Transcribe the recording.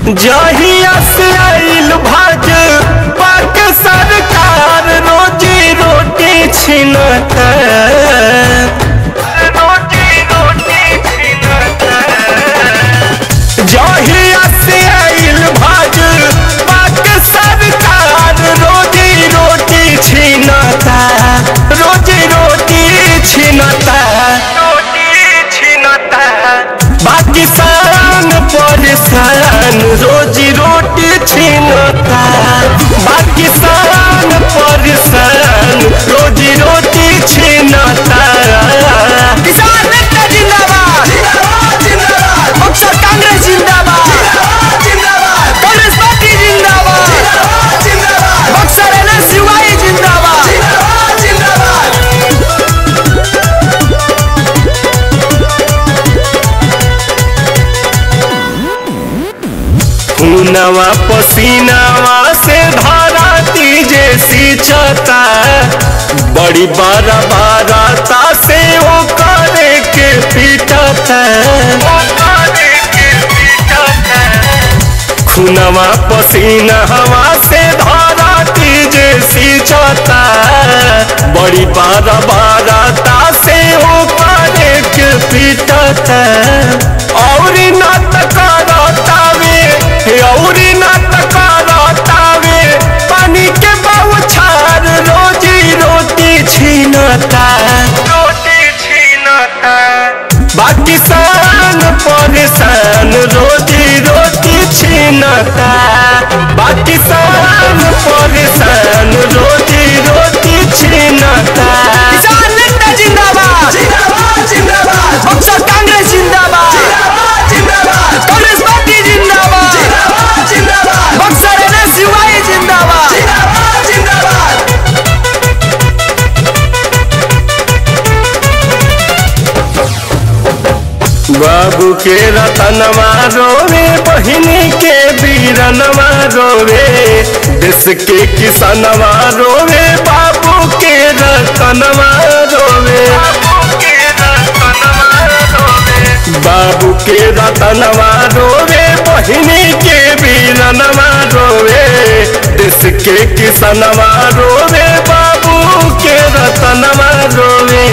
जहिया से आइल भाजपा के सरकार रोजी रोटी छीनता, जहिया से आइल भाजपा के सरकार रोजी रोटी छीनता, रोजी रोटी छीनता, पाकिस्तान परेशान रोजी रोटी छीनता, पाकिस्तान परेशान रोजी रोटी छीनता। किसान नेता जिंदाबाद, बक्सर कांग्रेस जिंदाबाद, कांग्रेस पार्टी जिंदाबाद, बक्सर NSUI जिंदाबाद। खूनवा पसीनावा से धराती जैसी छता, बड़ी बारा बाराता से वो करे के पीटता, खूनवा पसीनावा से धराती जैसी छता, बड़ी बारा बाराता से वो करे के पीटता। और नात करतावे औरी नात करतावे पानी के बौछार रोजी रोटी छीनता, पाकिस्तान परेशान रोजी रोटी छीनता, पाकिस्तान परेशान रोजी रोटी छीनता। किसान नेता जिंदाबाद, बक्सर कांग्रेस जिंदाबाद, कांग्रेस पार्टी जिंदाबाद, बक्सर NSUI जिंदाबाद। बाबू के रतनवा रोवे, बहिनी के वीरनवा रोवे, देश के किसनवा रोवे, बाबू के रतनवा रोवे, बाबू के रतनवा रोवे, बहिनी के वीरनवा रोवे, देश के किसनवा रोवे, बाबू के रतनवा रोवे।